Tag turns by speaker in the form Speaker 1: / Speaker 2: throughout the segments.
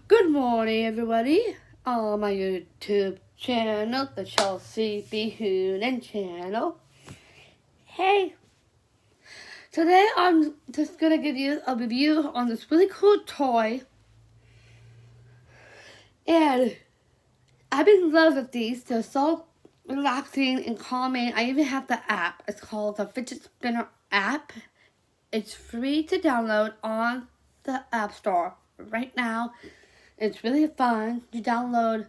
Speaker 1: Good morning, everybody, on my YouTube channel, the Chelsea Behoon channel. Hey, today I'm just gonna give you a review on this really cool toy, and I've been in love with these. They're so relaxing and calming. I even have the app. It's called the fidget-spinner app. It's free to download on the App Store right now. It's really fun. You download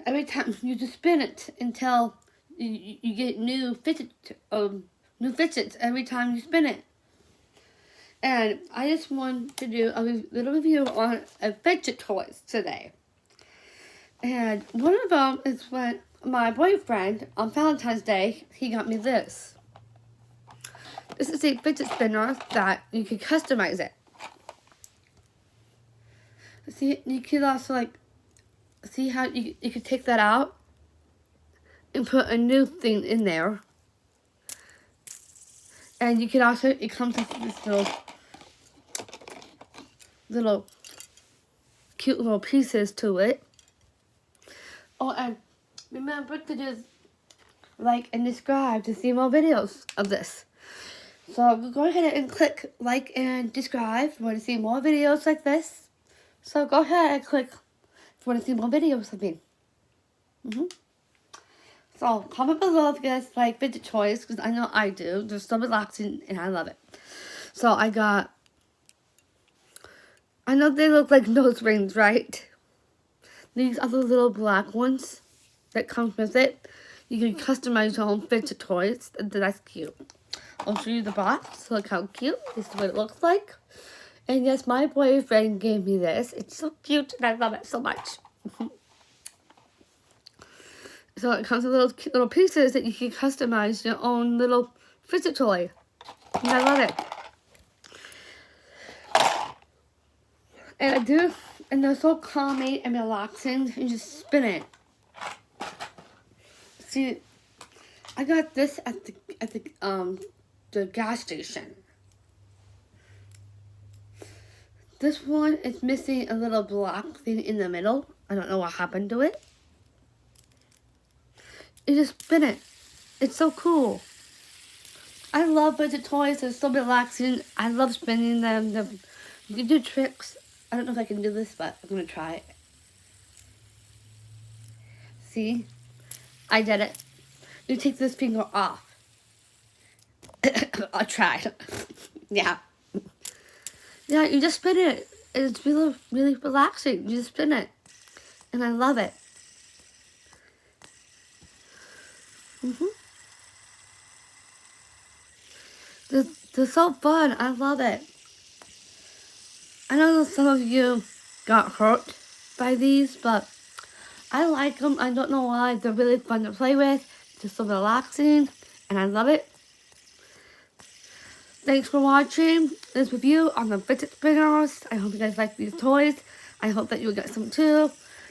Speaker 1: every time you just spin it until you get new fidgets every time you spin it. And I just want to do a little review on fidget toys today. And one of them is when my boyfriend on Valentine's Day, he got me this. This is a fidget spinner that you can customize it. See, you can also see how you could take that out and put a new thing in there. And you can also, it comes with this little cute little pieces to it. Oh, and remember to just like and subscribe to see more videos of this. So go ahead and click like and subscribe if you want to see more videos like this. So go ahead and click if you want to see more videos of me. So comment below if you guys like fidget toys, because I know I do. They're so relaxing and I love it. So I know they look like nose rings, right? These are the little black ones that come with it. You can customize your own fidget toys. That's cute. I'll show you the box. Look how cute. This is what it looks like. And yes, my boyfriend gave me this. It's so cute and I love it so much. So it comes with little pieces that you can customize your own little fidget toy. And I love it. And they're so calming and relaxing. You just spin it. See, I got this at the gas station. This one is missing a little black thing in the middle. I don't know what happened to it. You just spin it. It's so cool. I love fidget toys. They're so relaxing. I love spinning them. You can do tricks. I don't know if I can do this, but I'm going to try it. See? I did it. You take this finger off. I'll try. Yeah. Yeah, you just spin it. It's really, really relaxing. You just spin it. And I love it. They're so fun. I love it. I know some of you got hurt by these, but I like them. I don't know why. They're really fun to play with. They're so relaxing. And I love it. Thanks for watching this review on the fidget spinners. I hope you guys like these toys. I hope that you'll get some too.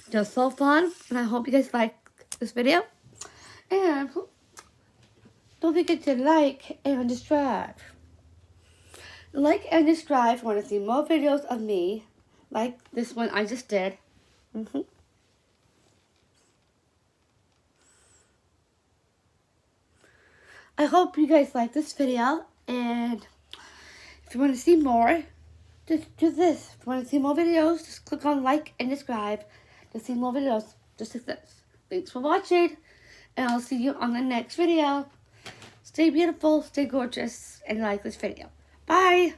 Speaker 1: They're so fun. And I hope you guys like this video. And don't forget to like and subscribe. Like and subscribe if you want to see more videos of me. Like this one I just did. I hope you guys like this video. And if you want to see more, just do this. If you want to see more videos, just click on like and subscribe to see more videos just like this. Thanks for watching, and I'll see you on the next video. Stay beautiful, stay gorgeous, and like this video. Bye!